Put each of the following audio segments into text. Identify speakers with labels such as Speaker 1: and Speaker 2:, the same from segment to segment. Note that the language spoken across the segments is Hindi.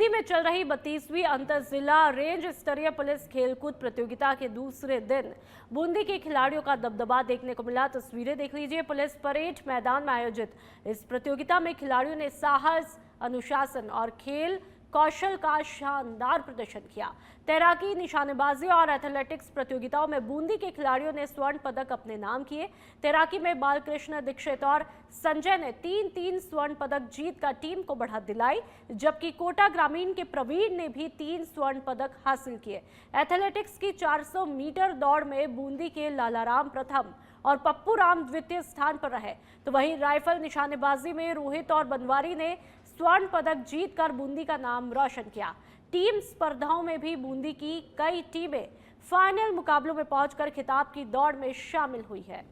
Speaker 1: बूंदी में चल रही 32वीं अंतर जिला रेंज स्तरीय पुलिस खेलकूद प्रतियोगिता के दूसरे दिन बूंदी के खिलाड़ियों का दबदबा देखने को मिला। तस्वीरें देख लीजिए। पुलिस परेड मैदान में आयोजित इस प्रतियोगिता में खिलाड़ियों ने साहस, अनुशासन और खेल कौशल का शानदार प्रदर्शन किया। तैराकी, निशानेबाजी और एथलेटिक्स प्रतियोगिताओं में बूंदी के खिलाड़ियों ने स्वर्ण पदक अपने नाम किए। तैराकी में बालकृष्ण दीक्षित और संजय ने 3-3 स्वर्ण पदक जीतकर टीम को बढ़त दिलाई, जबकि कोटा ग्रामीण के प्रवीण ने भी 3 स्वर्ण पदक हासिल किए। एथलेटिक्स की 400 मीटर दौड़ में बूंदी के लालाराम प्रथम और पप्पू राम द्वितीय स्थान पर रहे, तो वहीं राइफल निशानेबाजी में रोहित और बनवारी ने स्वर्ण पदक जीतकर बूंदी का नाम रोशन किया। टीम स्पर्धाओं में भी बूंदी की कई टीमें फाइनल मुकाबलों में पहुंचकर खिताब की दौड़ में शामिल हुई है।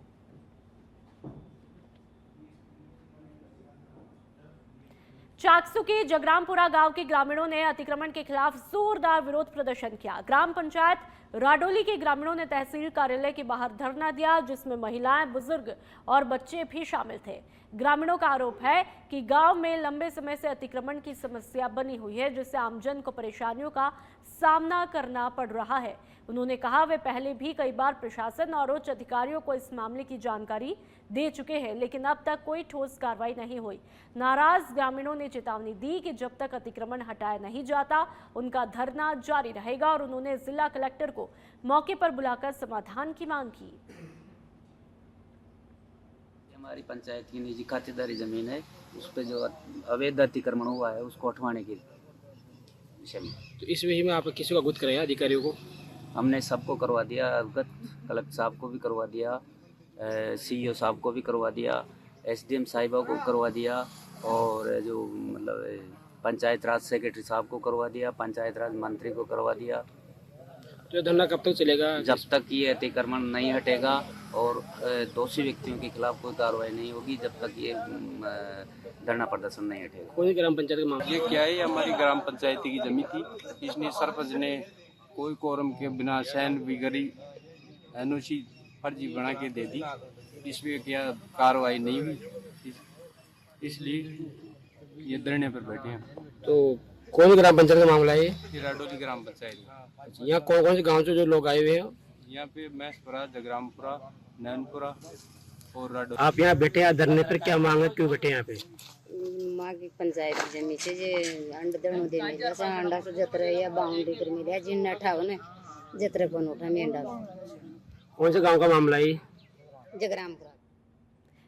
Speaker 1: चाकसू के जगरामपुरा गांव के ग्रामीणों ने अतिक्रमण के खिलाफ जोरदार विरोध प्रदर्शन किया। ग्राम पंचायत राडोली के ग्रामीणों ने तहसील कार्यालय के बाहर धरना दिया, जिसमें महिलाएं, बुजुर्ग और बच्चे भी शामिल थे। ग्रामीणों का आरोप है कि गांव में लंबे समय से अतिक्रमण की समस्या बनी हुई है, जिससे आमजन को परेशानियों का सामना करना पड़ रहा है। उन्होंने कहा वे पहले भी कई बार प्रशासन और उच्च अधिकारियों को इस मामले की जानकारी दे चुके हैं, लेकिन अब तक कोई ठोस कार्रवाई नहीं हुई। नाराज ग्रामीणों ने चेतावनी दी कि जब तक अतिक्रमण हटाया नहीं जाता उनका धरना जारी रहेगा और उन्होंने जिला कलेक्टर को मौके पर बुलाकर समाधान की मांग की।
Speaker 2: हमारी पंचायत की निजी खातेदारी जमीन है, उस पर जो अवैध अतिक्रमण हुआ है उसको हटवाने के विषय में।
Speaker 3: तो इस विषय में आप किसी को अवगत कराया अधिकारियों को?
Speaker 2: हमने सबको करवा दिया अवगत, कलेक्टर साहब को भी करवा दिया, सीईओ साहब को भी करवा दिया, एसडीएम साहिबा को करवा दिया और जो मतलब पंचायत राज सेक्रेटरी साहब को करवा दिया, पंचायत राज मंत्री को करवा दिया।
Speaker 3: तो धरना कब तक चलेगा?
Speaker 2: जब तक ये अतिक्रमण नहीं हटेगा और दोषी व्यक्तियों के खिलाफ कोई कार्रवाई नहीं होगी, जब तक ये धरना प्रदर्शन नहीं हटेगा।
Speaker 3: कौन सी ग्राम पंचायत का मामला?
Speaker 4: ये क्या है, हमारी ग्राम पंचायत की जमीन थी, इसने सरपंच ने कोई कोरम के बिना सैन बिगड़ी एनओसी फर्जी बना के दे दी। इसमें क्या कार्रवाई नहीं हुई, इसलिए ये धरने पर बैठे हैं।
Speaker 3: तो कौन सी ग्राम पंचायत का मामला है ये?
Speaker 4: राडोली ग्राम पंचायत।
Speaker 3: यहाँ कौन कौन से गाँव से जो लोग आए हुए हैं?
Speaker 4: यहाँ पे मैसपुरा, जगरामपुरा, नैनपुरा और राडोली।
Speaker 3: आप यहाँ बैठे हैं धरने पर, क्या मांग है, क्यों बैठे यहाँ पे?
Speaker 5: माँ की पंचायत की जमीन से जे अंड दणो दे में जैसा अंडा से जतरे या बाउंड्री कर मिले जिन अठाव ने जतरे को उठा में अंडा।
Speaker 3: कौन से गांव का मामला है?
Speaker 5: जगरामपुरा।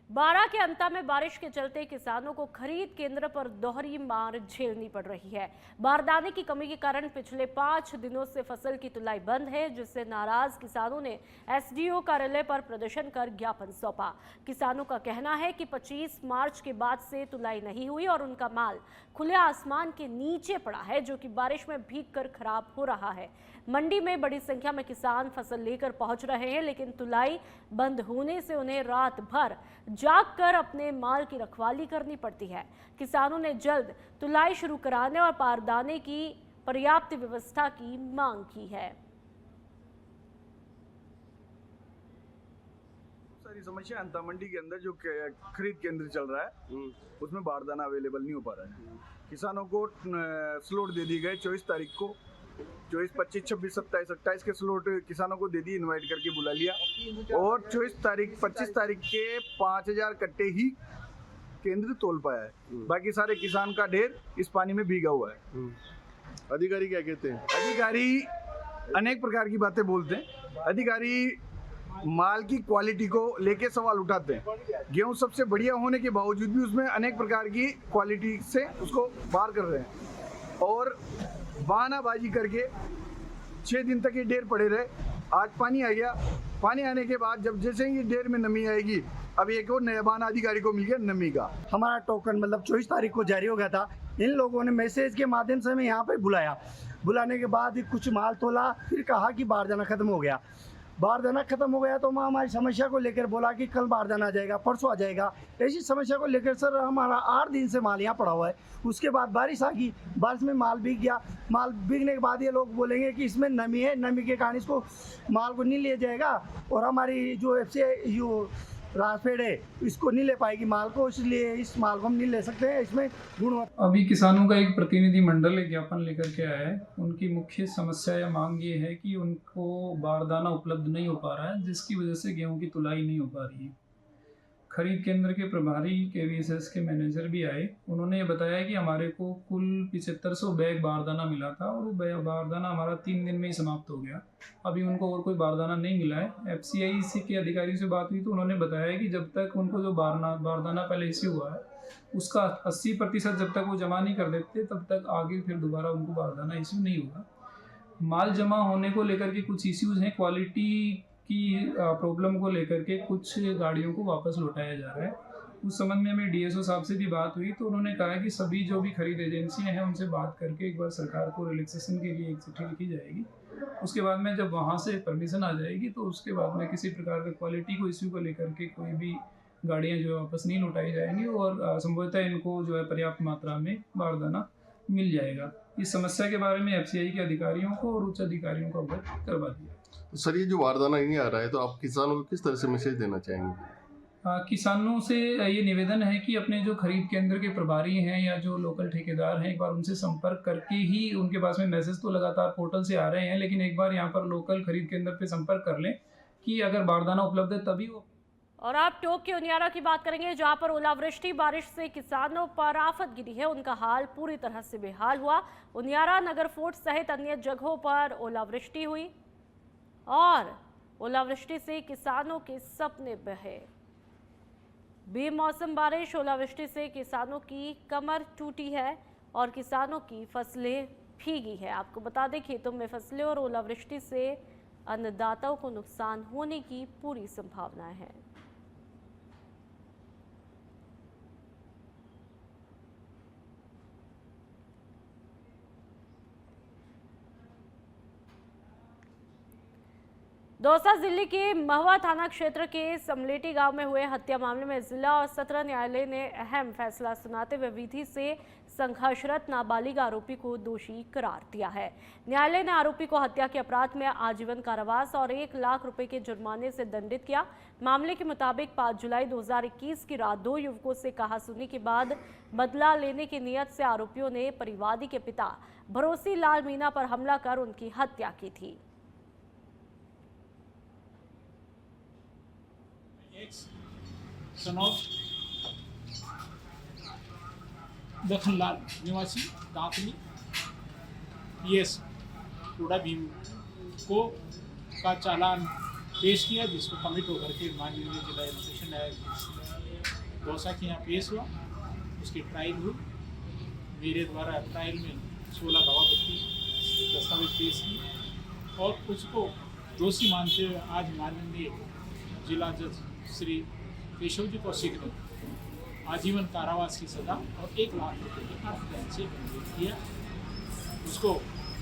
Speaker 1: बारह के अंत में बारिश के चलते किसानों को खरीद केंद्र पर दोहरी मार झेलनी पड़ रही है। बारदाने की कमी के कारण पिछले 5 दिनों से फसल की तुलाई बंद है, जिससे नाराज किसानों ने एसडीओ कार्यालय पर प्रदर्शन कर ज्ञापन सौंपा। किसानों का कहना है कि 25 मार्च के बाद से तुलाई नहीं हुई और उनका माल खुले आसमान के नीचे पड़ा है, जो कि बारिश में भीगकर खराब हो रहा है। मंडी में बड़ी संख्या में किसान फसल लेकर पहुंच रहे हैं, लेकिन तुलाई बंद होने से उन्हें रात भर जागकर अपने माल की रखवाली करनी पड़ती है। किसानों ने जल्द तुलाई शुरू कराने और बारदाने की पर्याप्त व्यवस्था की मांग की है।
Speaker 6: सारी समस्या अंता मंडी के अंदर जो खरीद केंद्र चल रहा है उसमें बारदाना अवेलेबल नहीं हो पा रहा है। किसानों को स्लॉट दे दी गए 24 तारीख को, 24, 25, 26, 27, 28 के स्लॉट किसानों को दे दी, इनवाइट करके बुला लिया और 24 तारीख 25 तारीख के 5000 कट्टे ही केंद्र तोल पाया है। बाकी सारे किसान का ढेर इस पानी में भीगा हुआ है।
Speaker 7: अधिकारी क्या कहते हैं?
Speaker 6: अधिकारी अनेक प्रकार की बातें बोलते हैं। अधिकारी माल की क्वालिटी को लेके सवाल उठाते हैं। गेहूं सबसे बढ़िया होने के बावजूद भी उसमें अनेक प्रकार की क्वालिटी से उसको बाहर कर रहे हैं और बहानाबाजी करके 6 दिन तक ये ढेर पड़े रहे। आज पानी आ गया, पानी आने के बाद जब जैसे ही ढेर में नमी आएगी, अब एक और नया बहाना अधिकारी को मिल गया नमी का।
Speaker 8: हमारा टोकन मतलब 24 तारीख को जारी हो गया था। इन लोगों ने मैसेज के माध्यम से हमें यहाँ पे बुलाया। बुलाने के बाद कुछ माल तोला, फिर कहा कि बारदाना खत्म हो गया। बारदाना खत्म हो गया तो मैं हमारी समस्या को लेकर बोला कि कल बारदाना आ जाएगा, परसों आ जाएगा। ऐसी समस्या को लेकर सर हमारा 8 दिन से माल यहाँ पड़ा हुआ है। उसके बाद बारिश आ गई, बारिश में माल बिक गया। माल बिकने के बाद ये लोग बोलेंगे कि इसमें नमी है, नमी के कारण इसको माल को नहीं लिया जाएगा और हमारी जो रासफेड है, इसको नहीं ले पाएगी माल को, इसलिए इस माल को हम नहीं ले सकते हैं। इसमें गुणवत्ता।
Speaker 9: अभी किसानों का एक प्रतिनिधि मंडल एक ज्ञापन लेकर के आया है। उनकी मुख्य समस्या या मांग ये है कि उनको बारदाना उपलब्ध नहीं हो पा रहा है, जिसकी वजह से गेहूं की तुलाई नहीं हो पा रही है। खरीद केंद्र के प्रभारी KVSS के मैनेजर भी आए। उन्होंने ये बताया कि हमारे को कुल 7500 बैग बारदाना मिला था और वो बारदाना हमारा 3 दिन में ही समाप्त हो गया। अभी उनको और कोई बारदाना नहीं मिला है। FCI के अधिकारियों से बात हुई तो उन्होंने बताया कि जब तक उनको जो बारदाना पहले इश्यू हुआ है उसका 80% जब तक वो जमा नहीं कर देते तब तक आगे फिर दोबारा उनको बारदाना इश्यू नहीं होगा। माल जमा होने को लेकर के कुछ इश्यूज़ हैं। क्वालिटी की प्रॉब्लम को लेकर के कुछ गाड़ियों को वापस लौटाया जा रहा है। उस संबंध में हमें DSO साहब से भी बात हुई तो उन्होंने कहा कि सभी जो भी खरीद एजेंसियां हैं उनसे बात करके एक बार सरकार को रिलैक्सेशन के लिए एक चिट्ठी लिखी जाएगी। उसके बाद में जब वहाँ से परमिशन आ जाएगी तो उसके बाद में किसी प्रकार का क्वालिटी को इश्यू को लेकर के कोई भी गाड़ियाँ जो है वापस नहीं लौटाई जाएंगी और संभवतः इनको जो है पर्याप्त मात्रा में बारदाना मिल जाएगा। इस समस्या के बारे में FCI के अधिकारियों को और उच्च अधिकारियों को अवगत करवा दिया।
Speaker 7: तो सर ये जो बारदाना नहीं आ रहा है तो आप किसानों को किस तरह से मैसेज देना चाहेंगे?
Speaker 9: किसानों से ये निवेदन है कि अपने जो खरीद केंद्र के प्रभारी हैं या जो लोकल ठेकेदार हैं एक बार उनसे संपर्क करके ही, उनके पास में मैसेज तो लगातार पोर्टल से आ रहे हैं लेकिन एक बार यहाँ पर लोकल खरीद केंद्र पे संपर्क कर लें कि अगर बारदाना उपलब्ध है तभी वो।
Speaker 1: और आप टोक के उनियारा की बात करेंगे जहां पर ओलावृष्टि बारिश से किसानों पर आफत गिरी है। उनका हाल पूरी तरह से बेहाल हुआ। उनियारा, नगर फोर्ट सहित अन्य जगहों पर ओलावृष्टि हुई और ओलावृष्टि से किसानों के सपने बहे। बेमौसम बारिश, ओलावृष्टि से किसानों की कमर टूटी है और किसानों की फसलें भीगी है। आपको बता दें खेतों में फसलें और ओलावृष्टि से अन्नदाताओं को नुकसान होने की पूरी संभावना है। दौसा जिले के महुआ थाना क्षेत्र के समलेटी गांव में हुए हत्या मामले में जिला और सत्र न्यायालय ने अहम फैसला सुनाते हुए विधि से संघर्षरत नाबालिग आरोपी को दोषी करार दिया है। न्यायालय ने आरोपी को हत्या के अपराध में आजीवन कारावास और 1 लाख रुपए के जुर्माने से दंडित किया। मामले के मुताबिक 5 जुलाई 2021 की रात 2 युवकों से कहासुनी के बाद बदला लेने की नीयत से आरोपियों ने परिवादी के पिता भरोसी लाल मीणा पर हमला कर उनकी हत्या की थी।
Speaker 10: सनौर दखनलाल निवासी दांतली PS टोडा भीम को का चालान पेश किया, जिसको कमिट होकर के माननीय जिला सेशन न्यायाधीश दौसा के यहाँ पेश हुआ। उसकी ट्रायल हुई। मेरे द्वारा ट्रायल में 16 गवाह दस्तावेज पेश किए और उसको दोषी मानते हुए आज माननीय जिला जज श्री केशवजी कौशिक ने आजीवन कारावास की सजा और 1 लाख रुपये के अर्थदंड से दंडित किया। उसको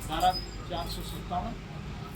Speaker 10: धारा 457,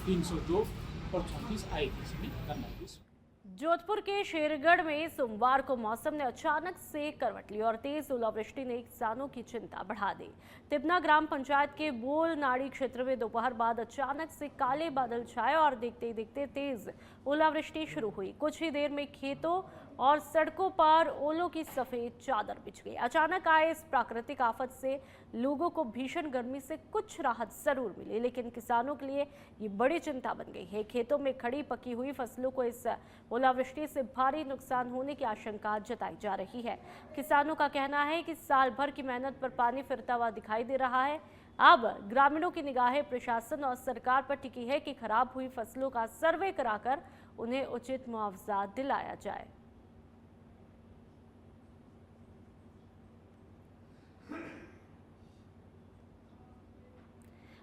Speaker 10: 302 और 34 IPC में दंडादेश।
Speaker 1: जोधपुर के शेरगढ़ में सोमवार को मौसम ने अचानक से करवट ली और तेज ओलावृष्टि ने किसानों की चिंता बढ़ा दी। तिब्ना ग्राम पंचायत के बोलनाड़ी क्षेत्र में दोपहर बाद अचानक से काले बादल छाए और देखते ही देखते तेज ओलावृष्टि शुरू हुई। कुछ ही देर में खेतों और सड़कों पर ओलों की सफेद चादर बिछ गई। अचानक आए इस प्राकृतिक आफत से लोगों को भीषण गर्मी से कुछ राहत जरूर मिली, लेकिन किसानों के लिए ये बड़ी चिंता बन गई है। खेतों में खड़ी पकी हुई फसलों को इस ओलावृष्टि से भारी नुकसान होने की आशंका जताई जा रही है। किसानों का कहना है कि साल भर की मेहनत पर पानी फिरता हुआ दिखाई दे रहा है। अब ग्रामीणों की निगाहें प्रशासन और सरकार पर टिकी है कि खराब हुई फसलों का सर्वे कराकर उन्हें उचित मुआवजा दिलाया जाए।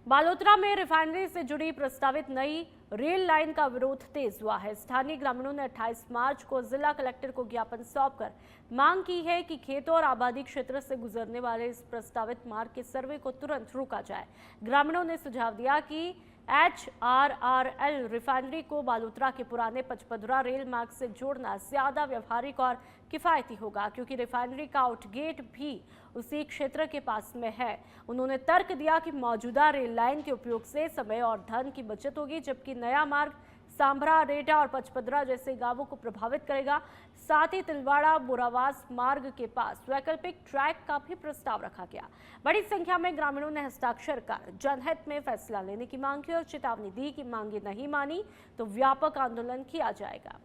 Speaker 1: बालोतरा में रिफाइनरी से जुड़ी प्रस्तावित नई रेल लाइन का विरोध तेज हुआ है। स्थानीय ग्रामीणों ने 28 मार्च को जिला कलेक्टर को ज्ञापन सौंपकर मांग की है कि खेतों और आबादी क्षेत्र से गुजरने वाले इस प्रस्तावित मार्ग के सर्वे को तुरंत रोका जाए। ग्रामीणों ने सुझाव दिया कि HRRL रिफाइनरी को बालोतरा के पुराने पचपदुरा रेल मार्ग से जोड़ना ज्यादा व्यवहारिक और किफायती होगा, क्योंकि रिफाइनरी का आउटगेट भी उसी क्षेत्र के पास में है। उन्होंने तर्क दिया कि मौजूदा रेल लाइन के उपयोग से समय और धन की बचत होगी, जबकि नया मार्ग सांभरा, रेटा और पचपदरा जैसे गांवों को प्रभावित करेगा। साथ ही तिलवाड़ा बोरावास मार्ग के पास वैकल्पिक ट्रैक का भी प्रस्ताव रखा गया। बड़ी संख्या में ग्रामीणों ने हस्ताक्षर कर जनहित में फैसला लेने की मांग की और चेतावनी दी कि मांगे नहीं मानी तो व्यापक आंदोलन किया जाएगा।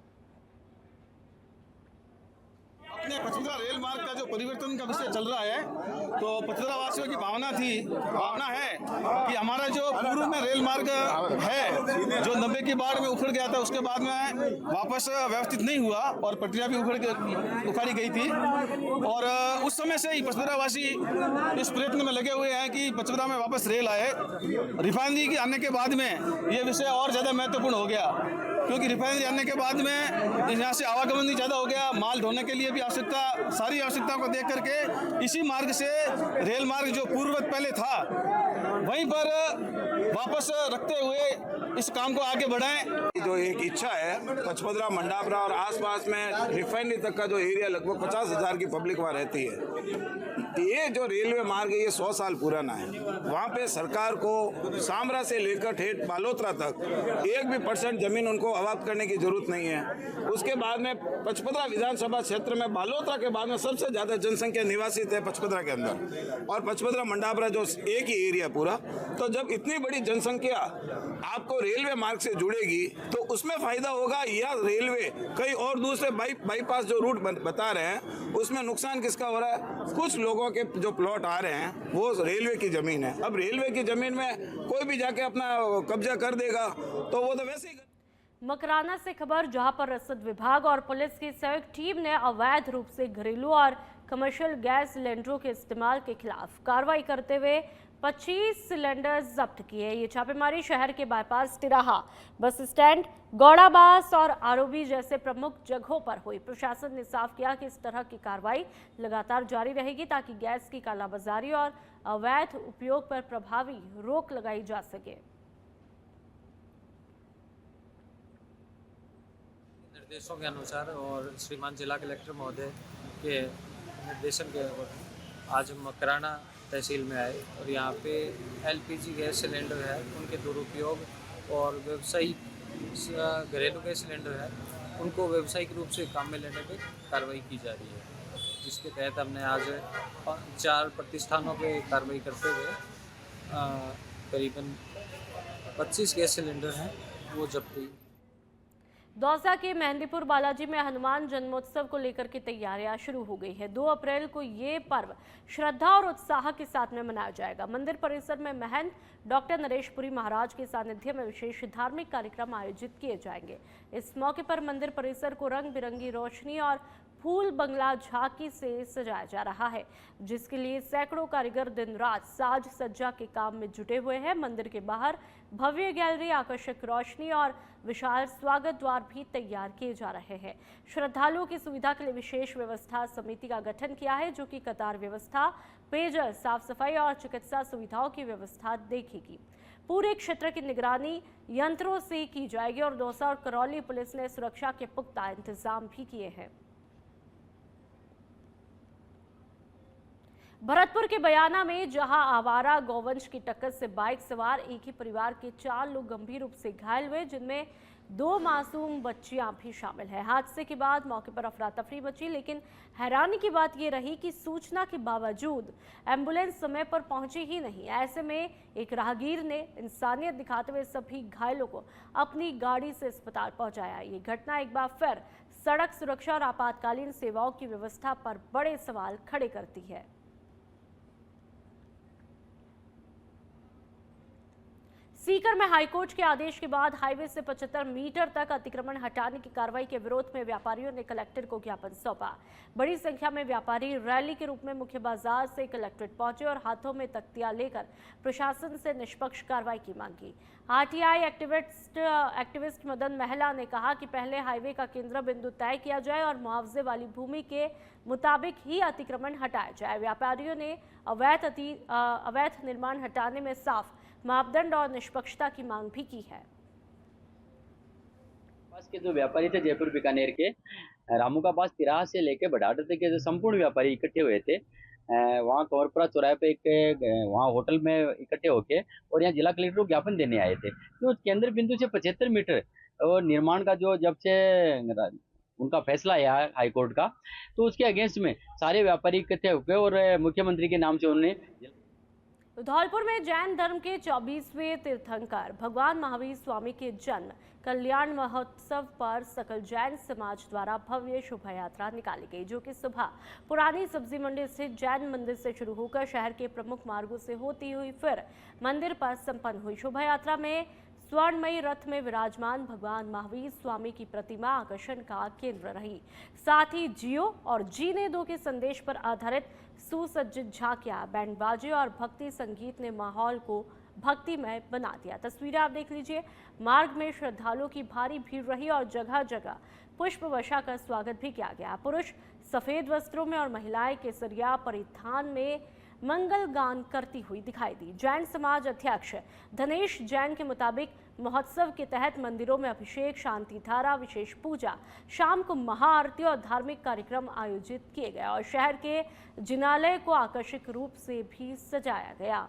Speaker 11: अपने पचपदरा रेल मार्ग का जो परिवर्तन का विषय चल रहा है, तो पचपदरा वासियों की भावना है कि हमारा जो पूर्व में रेल मार्ग है जो 90 की बाढ़ में उखड़ गया था, उसके बाद में वापस व्यवस्थित नहीं हुआ और पटरियां भी उखाड़ी गई थी। और उस समय से ही पचपदरा वासी इस प्रयत्न में लगे हुए हैं कि पचपदरा में वापस रेल आए। रिफाइनरी के आने के बाद में ये विषय और ज़्यादा महत्वपूर्ण हो गया, क्योंकि रिफाइनरी आने के बाद में यहाँ से आवागमन भी ज़्यादा हो गया। माल ढोने के लिए भी सारी आवश्यकताओं को देख करके इसी मार्ग से रेल मार्ग जो पूर्ववत पहले था वहीं पर वापस रखते हुए इस काम को आगे बढ़ाएं।
Speaker 12: जो एक इच्छा है, पचपदरा, मंडापरा और आसपास में रिफाइनरी तक का जो एरिया लगभग 50,000 की पब्लिक वहाँ रहती है। ये जो रेलवे मार्ग है ये 100 साल पुराना है। वहाँ पे सरकार को सांभरा से लेकर ठेठ बालोतरा तक 1% भी जमीन उनको आबाद करने की जरूरत नहीं है। उसके बाद में पचपदरा विधानसभा क्षेत्र में बालोतरा के बाद में सबसे ज्यादा जनसंख्या निवासित है पचपदरा के अंदर, और पचपदरा मंडापरा जो एक ही एरिया पूरा। तो जब इतनी बड़ी जनसंख्या आपको रेलवे मार्ग से जुड़ेगी तो उसमें फायदा होगा, या रेलवे कई और दूसरे बाईपास जो रूट बता रहे हैं उसमें नुकसान किसका हो रहा है? कुछ लोगों के जो प्लॉट आ रहे हैं वो रेलवे की जमीन है। अब रेलवे की जमीन में कोई भी जाके अपना कब्जा कर देगा तो वो तो वैसे ही।
Speaker 1: मकराना से खबर, जहां पर रसद विभाग और पुलिस की संयुक्त टीम ने अवैध रूप से घरेलू और कमर्शियल गैस सिलेंडरों के इस्तेमाल के खिलाफ कार्रवाई करते हुए 25 सिलेंडर जब्त किए। ये छापेमारी शहर के बाईपास, तिराहा, बस स्टैंड, गौड़ाबास और आरोबी जैसे प्रमुख जगहों पर हुई। प्रशासन ने साफ किया कि इस तरह की कार्रवाई लगातार जारी रहेगी ताकि गैस की कालाबाजारी और अवैध उपयोग पर प्रभावी रोक लगाई जा सके।
Speaker 13: निर्देशों के अनुसार और श्रीमान जिला कलेक्टर महोदय के निर्देशन के आज मकराना तहसील में आए और यहाँ पे एलपीजी गैस सिलेंडर है उनके दुरुपयोग और व्यावसायिक घरेलू गैस सिलेंडर है उनको व्यावसायिक रूप से काम में लेने पर कार्रवाई की जा रही है, जिसके तहत हमने आज 4 प्रतिष्ठानों पे कार्रवाई करते हुए करीबन 25 गैस सिलेंडर हैं वो जब्त हुई।
Speaker 1: दौसा के मेहंदीपुर बालाजी में हनुमान जन्मोत्सव को लेकर की तैयारियां शुरू हो गई है। 2 अप्रैल को ये पर्व श्रद्धा और उत्साह के साथ में मनाया जाएगा। मंदिर परिसर में महंत डॉक्टर नरेशपुरी महाराज के सानिध्य में विशेष धार्मिक कार्यक्रम आयोजित किए जाएंगे। इस मौके पर मंदिर परिसर को रंग बिरंगी रोशनी और फूल बंगला झांकी से सजाया जा रहा है, जिसके लिए सैकड़ों कारीगर दिन रात साज सज्जा के काम में जुटे हुए हैं। मंदिर के बाहर भव्य गैलरी, आकर्षक रोशनी और विशाल स्वागत द्वार भी तैयार किए जा रहे हैं। श्रद्धालुओं की सुविधा के लिए विशेष व्यवस्था समिति का गठन किया है, जो कि कतार व्यवस्था, पेयजल, साफ सफाई और चिकित्सा सुविधाओं की व्यवस्था देखेगी। पूरे क्षेत्र की निगरानी यंत्रों से की जाएगी और दौसा और करौली पुलिस ने सुरक्षा के पुख्ता इंतजाम भी किए हैं। भरतपुर के बयाना में जहां आवारा गौवंश की टक्कर से बाइक सवार एक ही परिवार के 4 लोग गंभीर रूप से घायल हुए, जिनमें 2 मासूम बच्चियां भी शामिल हैं। हादसे के बाद मौके पर अफरा तफरी मची, लेकिन हैरानी की बात यह रही कि सूचना के बावजूद एम्बुलेंस समय पर पहुंची ही नहीं। ऐसे में एक राहगीर ने इंसानियत दिखाते हुए सभी घायलों को अपनी गाड़ी से अस्पताल पहुंचाया। ये घटना एक बार फिर सड़क सुरक्षा और आपातकालीन सेवाओं की व्यवस्था पर बड़े सवाल खड़े करती है। सीकर में हाईकोर्ट के आदेश के बाद हाईवे से 75 मीटर तक अतिक्रमण हटाने की कार्रवाई के विरोध में व्यापारियों ने कलेक्टर को ज्ञापन सौंपा। बड़ी संख्या में व्यापारी रैली के रूप में मुख्य बाजार से कलेक्ट्रेट पहुंचे और हाथों में तख्तियां लेकर प्रशासन से निष्पक्ष कार्रवाई की मांग की। आरटीआई एक्टिविस्ट मदन महला ने कहा कि पहले हाईवे का केंद्र बिंदु तय किया जाए और मुआवजे वाली भूमि के मुताबिक ही अतिक्रमण हटाया जाए। व्यापारियों ने अवैध निर्माण हटाने में साफ मापदंड और निष्पक्षता की मांग भी की है।
Speaker 2: पास के जो व्यापारी थे जयपुर बीकानेर के, रामू का पास तिराहा से लेके बड़ाडा तक के जो संपूर्ण व्यापारी इकट्ठे हुए थे, वहाँ कंवरपुरा चौराहे पे एक वहाँ होटल में इकट्ठे होके और यहाँ जिला कलेक्टर को ज्ञापन देने आए थे। तो केंद्र बिंदु से 75 मीटर और निर्माण का जो जब से उनका फैसला है हाई कोर्ट का, तो उसके अगेंस्ट में सारे व्यापारी इकट्ठे होकर और मुख्यमंत्री के नाम से उन्होंने
Speaker 1: धौलपुर में जैन धर्म के 24वें तीर्थंकर भगवान महावीर स्वामी के जन्म कल्याण महोत्सव पर सकल जैन समाज द्वारा भव्य शोभा यात्रा निकाली गई, जो कि सुबह पुरानी सब्जी मंडी स्थित जैन मंदिर से शुरू होकर शहर के प्रमुख मार्गों से होती हुई फिर मंदिर पर संपन्न हुई। शोभा यात्रा में स्वर्णमयी रथ में विराजमान भगवान महावीर स्वामी की प्रतिमा आकर्षण का केंद्र रही। साथ ही जियो और जीने दो के संदेश पर आधारित सुसज्जित झांकियां, बैंड बाजे और भक्ति संगीत ने माहौल को भक्तिमय बना दिया। तस्वीरें आप देख लीजिए। मार्ग में श्रद्धालुओं की भारी भीड़ रही और जगह जगह पुष्प वर्षा का स्वागत भी किया गया। पुरुष सफेद वस्त्रों में और महिलाएं केसरिया परिधान में मंगल गान करती हुई दिखाई दी। जैन समाज अध्यक्ष धनेश जैन के मुताबिक महोत्सव के तहत मंदिरों में अभिषेक, शांति धारा, विशेष पूजा, शाम को महाआरती और धार्मिक कार्यक्रम आयोजित किए गए और शहर के जिनालय को आकर्षक रूप से भी सजाया गया।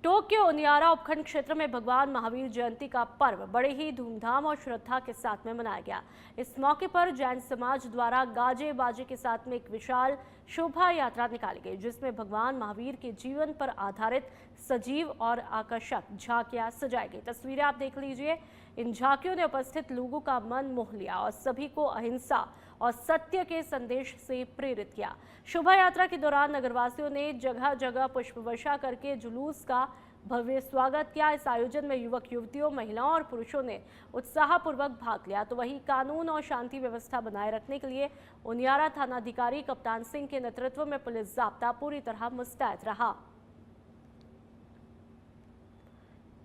Speaker 1: टोंक के ओनियारा उपखंड क्षेत्र में भगवान महावीर जयंती का पर्व बड़े ही धूमधाम और श्रद्धा के साथ में मनाया गया। इस मौके पर जैन समाज द्वारा गाजे बाजे के साथ में एक विशाल शोभा यात्रा निकाली गई, जिसमें भगवान महावीर के जीवन पर आधारित सजीव और आकर्षक झांकियां सजाई गई। तस्वीरें आप देख लीजिए। इन झांकियों ने उपस्थित लोगों का मन मोह लिया और सभी को अहिंसा और सत्य के संदेश से प्रेरित किया। शोभा यात्रा के दौरान नगरवासियों ने जगह जगह पुष्प वर्षा करके जुलूस का भव्य स्वागत किया। इस आयोजन में युवक युवतियों, महिलाओं और पुरुषों ने उत्साहपूर्वक भाग लिया। तो वहीं कानून और शांति व्यवस्था बनाए रखने के लिए ओनियारा थानाधिकारी कप्तान सिंह के नेतृत्व में पुलिस जाब्ता पूरी तरह मुस्तैद रहा।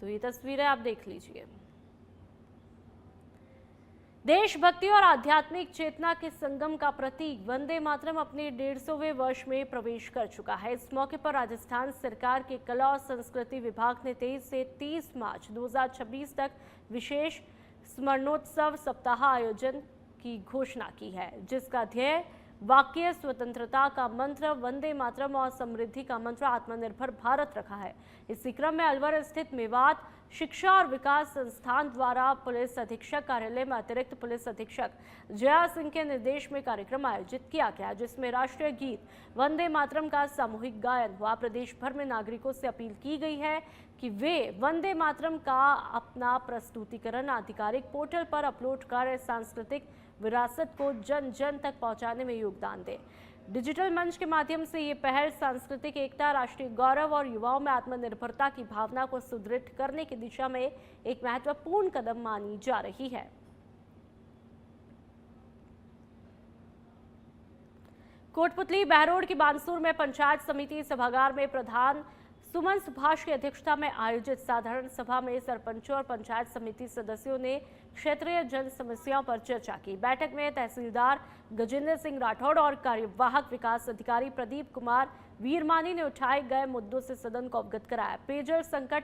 Speaker 1: तो ये तस्वीरें आप देख लीजिए। देशभक्ति और आध्यात्मिक चेतना के संगम का प्रतीक वंदे मातरम अपने 150वें वर्ष में प्रवेश कर चुका है। इस मौके पर राजस्थान सरकार के कला और संस्कृति विभाग ने 23 से 30 मार्च 2026 तक विशेष स्मरणोत्सव सप्ताह आयोजन की घोषणा की है, जिसका ध्येय वाक्य स्वतंत्रता का मंत्र, वंदे मातरम और समृद्धि का मंत्र, आत्मनिर्भर भारत रखा है। इसी क्रम में अलवर स्थित मेवात शिक्षा और विकास संस्थान द्वारा पुलिस अधीक्षक कार्यालय में अतिरिक्त पुलिस अधीक्षक जया सिंह के निर्देश में कार्यक्रम आयोजित किया गया, जिसमें राष्ट्रीय गीत वंदे मातरम का सामूहिक गायन हुआ। प्रदेश भर में नागरिकों से अपील की गई है कि वे वंदे मातरम का अपना प्रस्तुतिकरण आधिकारिक पोर्टल पर अपलोड कर सांस्कृतिक विरासत को जन जन तक पहुंचाने में योगदान दें। डिजिटल मंच के माध्यम से ये पहल सांस्कृतिक एकता, राष्ट्रीय गौरव और युवाओं में आत्मनिर्भरता की भावना को सुदृढ़ करने की दिशा में एक महत्वपूर्ण कदम मानी जा रही है। कोटपुतली बहरोड की बानसूर में पंचायत समिति सभागार में प्रधान सुमन सुभाष की अध्यक्षता में आयोजित साधारण सभा में सरपंचों और पंचायत समिति सदस्यों ने क्षेत्रीय जन समस्याओं पर चर्चा की। बैठक में तहसीलदार गजेंद्र सिंह राठौड़ और कार्यवाहक विकास अधिकारी प्रदीप कुमार वीरमानी ने उठाए गए मुद्दों से सदन को अवगत कराया। पेयजल संकट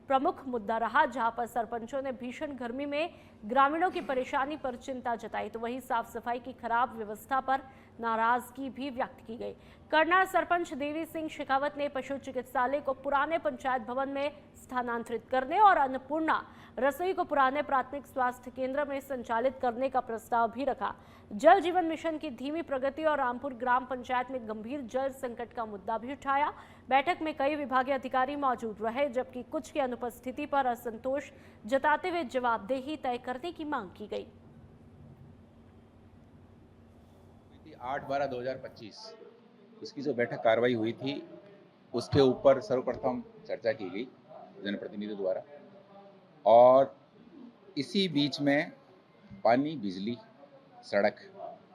Speaker 1: प्रमुख मुद्दा रहा, जहां पर सरपंचों ने भीषण गर्मी में ग्रामीणों की परेशानी पर चिंता जताई, तो वहीं साफ सफाई की खराब व्यवस्था पर नाराजगी भी व्यक्त की गई। करनाल सरपंच देवी सिंह शेखावत ने पशु चिकित्सालय को पुराने पंचायत भवन में स्थानांतरित करने और अन्नपूर्णा रसोई को पुराने प्राथमिक स्वास्थ्य केंद्र में संचालित करने का प्रस्ताव भी रखा। जल जीवन मिशन की धीमी प्रगति और रामपुर ग्राम पंचायत में गंभीर जल संकट का मुद्दा भी उठाया। बैठक में कई विभागीय अधिकारी मौजूद रहे, जबकि कुछ की अनुपस्थिति पर असंतोष जताते हुए जवाबदेही तय करने की मांग की गई।
Speaker 14: 8/12/2025 उसकी जो बैठक कार्रवाई हुई थी उसके ऊपर सर्वप्रथम चर्चा की गई जनप्रतिनिधियों द्वारा, और इसी बीच में पानी, बिजली, सड़क,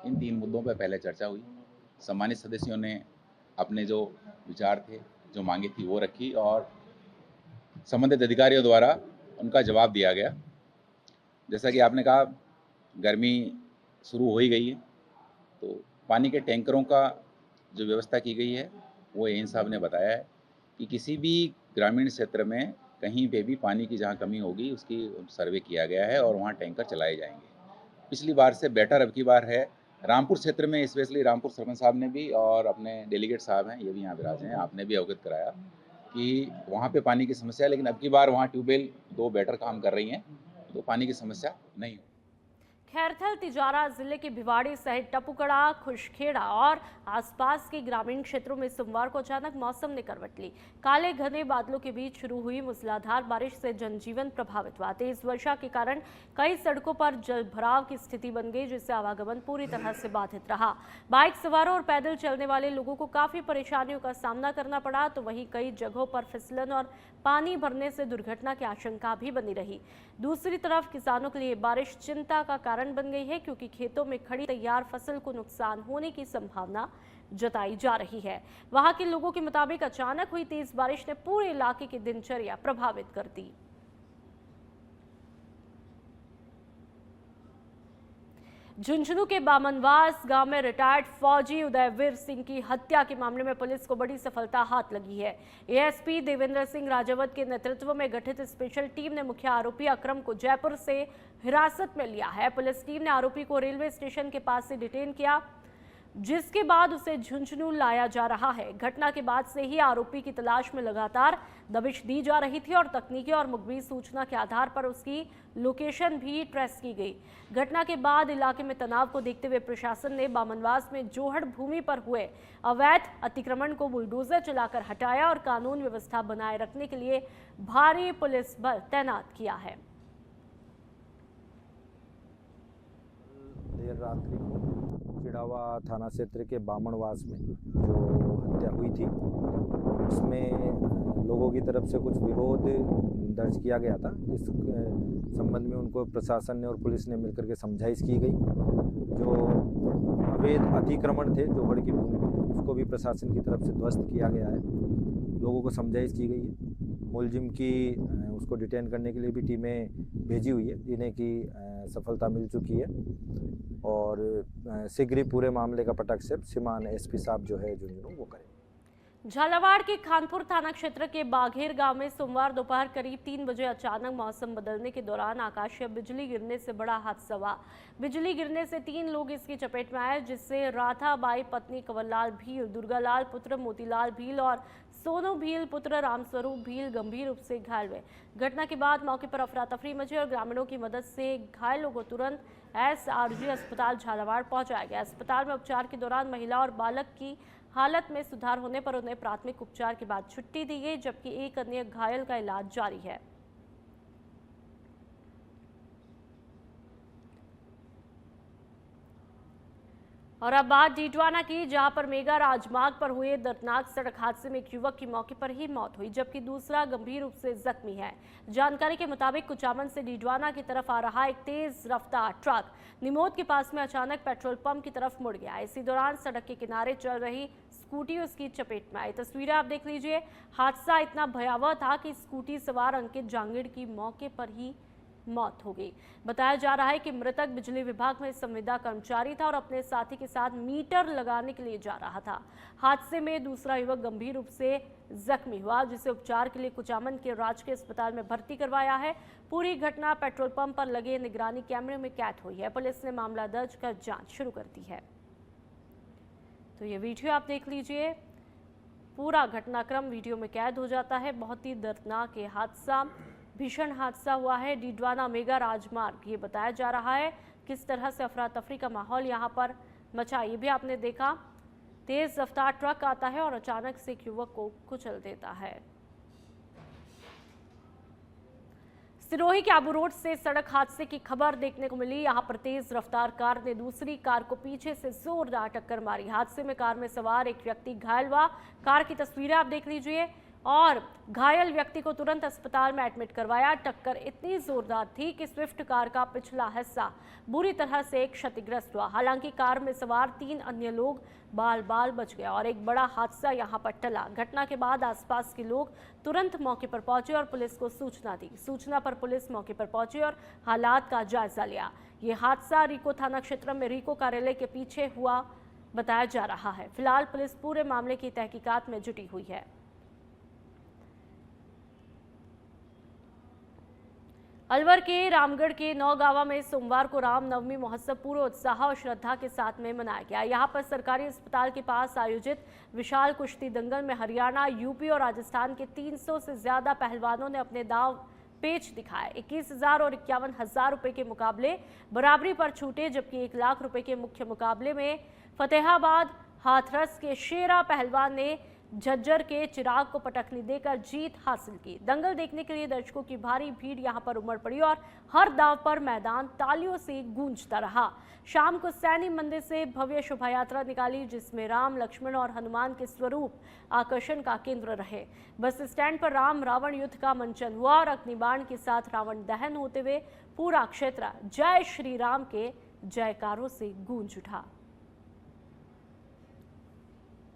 Speaker 14: इन 3 मुद्दों पर पहले चर्चा हुई। सम्मानित सदस्यों ने अपने जो विचार थे, जो मांगे थी, वो रखी और संबंधित अधिकारियों द्वारा उनका जवाब दिया गया। जैसा कि आपने कहा, गर्मी शुरू हो ही गई है, तो पानी के टैंकरों का जो व्यवस्था की गई है वो एन साहब ने बताया है कि किसी भी ग्रामीण क्षेत्र में कहीं पे भी पानी की जहाँ कमी होगी उसकी सर्वे किया गया है और वहाँ टैंकर चलाए जाएंगे। पिछली बार से बेटर अब की बार है। रामपुर क्षेत्र में स्पेशली रामपुर सरपंच साहब ने भी और अपने डेलीगेट साहब हैं, ये भी यहाँ विराजे हैं, आपने भी अवगत कराया कि वहाँ पे पानी की समस्या है, लेकिन अब की बार वहाँ ट्यूबवेल 2 बेटर काम कर रही हैं, तो पानी की समस्या नहीं हो।
Speaker 1: खैरथल तिजारा जिले के भिवाड़ी सहित टपुकड़ा, खुशखेड़ा और आसपास के ग्रामीण क्षेत्रों में सोमवार को अचानक मौसम ने करवट ली। काले घने बादलों के बीच शुरू हुई मूसलाधार बारिश से जनजीवन प्रभावित हुआ। तेज वर्षा के कारण कई सड़कों पर जलभराव की स्थिति बन गई, जिससे आवागमन पूरी तरह से बाधित रहा। बाइक सवारों और पैदल चलने वाले लोगों को काफी परेशानियों का सामना करना पड़ा, तो वहीं कई जगहों पर फिसलन और पानी भरने से दुर्घटना की आशंका भी बनी रही। दूसरी तरफ किसानों के लिए बारिश चिंता का कारण बन गई है, क्योंकि खेतों में खड़ी तैयार फसल को नुकसान होने की संभावना जताई जा रही है। वहां के लोगों के मुताबिक अचानक हुई तेज बारिश ने पूरे इलाके की दिनचर्या प्रभावित कर दी। झुंझुनू के बामनवास गांव में रिटायर्ड फौजी उदयवीर सिंह की हत्या के मामले में पुलिस को बड़ी सफलता हाथ लगी है। एएसपी देवेंद्र सिंह राजावत के नेतृत्व में गठित स्पेशल टीम ने मुख्य आरोपी अक्रम को जयपुर से हिरासत में लिया है। पुलिस टीम ने आरोपी को रेलवे स्टेशन के पास से डिटेन किया, जिसके बाद उसे झुंझुनू लाया जा रहा है। घटना के बाद से ही आरोपी की तलाश में लगातार दबिश दी जा रही थी और तकनीकी और मुखबिर सूचना के आधार पर उसकी लोकेशन भी ट्रेस की गई। घटना के बाद इलाके में तनाव को देखते हुए प्रशासन ने बामनवास में जोहड़ भूमि पर हुए अवैध अतिक्रमण को बुलडोजर चलाकर हटाया और कानून व्यवस्था बनाए रखने के लिए भारी पुलिस बल तैनात किया है।
Speaker 15: देर रात्रि को चिड़ावा थाना क्षेत्र के बामनवास में जो हत्या हुई थी, उसमें लोगों की तरफ से कुछ विरोध दर्ज किया गया था, जिस संबंध में उनको प्रशासन ने और पुलिस ने मिलकर के समझाइश की गई। जो अवैध अतिक्रमण थे जोहड़ की भूमि में, उसको भी प्रशासन की तरफ से ध्वस्त किया गया है। लोगों को समझाइश की गई है। मुलजिम की उसको डिटेन करने के लिए भी टीमें भेजी हुई है, जिन्हें की सफलता मिल चुकी है और शीघ्र ही पूरे मामले का पटाक्षेप श्रीमान एसपी साहब जो है झुंझुनू वो करें।
Speaker 1: झालावाड़ के खानपुर थाना क्षेत्र के बाघेर गांव में सोमवार दोपहर करीब 3 बजे अचानक मौसम बदलने के दौरान आकाशीय बिजली गिरने से बड़ा हादसा हुआ। बिजली गिरने से 3 लोग इसकी चपेट में आए, जिससे राधाबाई पत्नी कंवरलाल भील, दुर्गालाल पुत्र मोतीलाल भील और सोनू भील पुत्र रामस्वरूप भील गंभीर रूप से घायल हुए। घटना के बाद मौके पर अफरा तफरी मची और ग्रामीणों की मदद से घायलों को तुरंत एसआरजी अस्पताल झालावाड़ पहुंचाया गया। अस्पताल में उपचार के दौरान महिला और बालक की हालत में सुधार होने पर उन्हें प्राथमिक उपचार के बाद छुट्टी दी गई, जबकि एक अन्य घायल का इलाज जारी है। और अब बात डीडवाना की, जहां पर मेगा राजमार्ग पर हुए दर्दनाक सड़क हादसे में एक युवक की मौके पर ही मौत हुई, जबकि दूसरा गंभीर रूप से जख्मी है। जानकारी के मुताबिक कुचामन से डीडवाना की तरफ आ रहा एक तेज रफ्तार ट्रक निमोद के पास में अचानक पेट्रोल पंप की तरफ मुड़ गया। इसी दौरान सड़क के किनारे चल रही स्कूटी उसकी चपेट में आई। तस्वीरें आप देख लीजिए। हादसा इतना भयावह था कि स्कूटी सवार अंकित जांगिड़ की मौके पर ही मौत हो गई। बताया जा रहा है कि मृतक बिजली विभाग में संविदा कर्मचारी था और अपने साथी के साथ मीटर लगाने के लिए जा रहा था। हादसे में दूसरा युवक गंभीर रूप से जख्मी हुआ, जिसे उपचार के लिए कुचामन के राजकीय अस्पताल में भर्ती करवाया है। पूरी घटना पेट्रोल पंप पर लगे निगरानी कैमरे में कैद हुई है। पुलिस ने मामला दर्ज कर जांच शुरू कर दी है। तो ये वीडियो आप देख लीजिए। पूरा घटनाक्रम वीडियो में कैद हो जाता है। बहुत ही दर्दनाक ये हादसा, भीषण हादसा हुआ है डीडवाना मेगा राजमार्ग। ये बताया जा रहा है किस तरह से अफरा तफरी का माहौल यहाँ पर मचा। ये भी आपने देखा, तेज रफ्तार ट्रक आता है और अचानक से एक युवक को कुचल देता है। सिरोही के आबू रोड से सड़क हादसे की खबर देखने को मिली। यहां पर तेज रफ्तार कार ने दूसरी कार को पीछे से जोरदार टक्कर मारी। हादसे में कार में सवार एक व्यक्ति घायल हुआ। कार की तस्वीरें आप देख लीजिए और घायल व्यक्ति को तुरंत अस्पताल में एडमिट करवाया। टक्कर इतनी जोरदार थी कि स्विफ्ट कार का पिछला हिस्सा बुरी तरह से क्षतिग्रस्त हुआ। हालांकि कार में सवार 3 अन्य लोग बाल बाल बच गए और एक बड़ा हादसा यहां पर टला। घटना के बाद आसपास के लोग तुरंत मौके पर पहुंचे और पुलिस को सूचना दी। सूचना पर पुलिस मौके पर पहुंची और हालात का जायजा लिया। ये हादसा रीको थाना क्षेत्र में रीको कार्यालय के पीछे हुआ बताया जा रहा है। फिलहाल पुलिस पूरे मामले की तहकीकात में जुटी हुई है। अलवर के रामगढ़ के नौगावा में सोमवार को रामनवमी महोत्सव पूरे उत्साह और श्रद्धा के साथ में मनाया गया। यहां पर सरकारी अस्पताल के पास आयोजित विशाल कुश्ती दंगल में हरियाणा, यूपी और राजस्थान के 300 से ज्यादा पहलवानों ने अपने दांव पेच दिखाए। 21,000 और 51,000 रुपए के मुकाबले बराबरी पर छूटे, जबकि 1 लाख रुपए के मुख्य मुकाबले में फतेहाबाद हाथरस के शेरा पहलवान ने झज्जर के चिराग को पटखनी देकर जीत हासिल की। दंगल देखने के लिए दर्शकों की भारी भीड़ यहां पर उमड़ पड़ी और हर दांव पर मैदान तालियों से गूंजता रहा। शाम को सैनी मंदिर से भव्य शोभा यात्रा निकाली, जिसमें राम, लक्ष्मण और हनुमान के स्वरूप आकर्षण का केंद्र रहे। बस स्टैंड पर राम रावण युद्ध का मंचन हुआ और अग्निबाण के साथ रावण दहन होते हुए पूरा क्षेत्र जय श्री राम के जयकारों से गूंज उठा।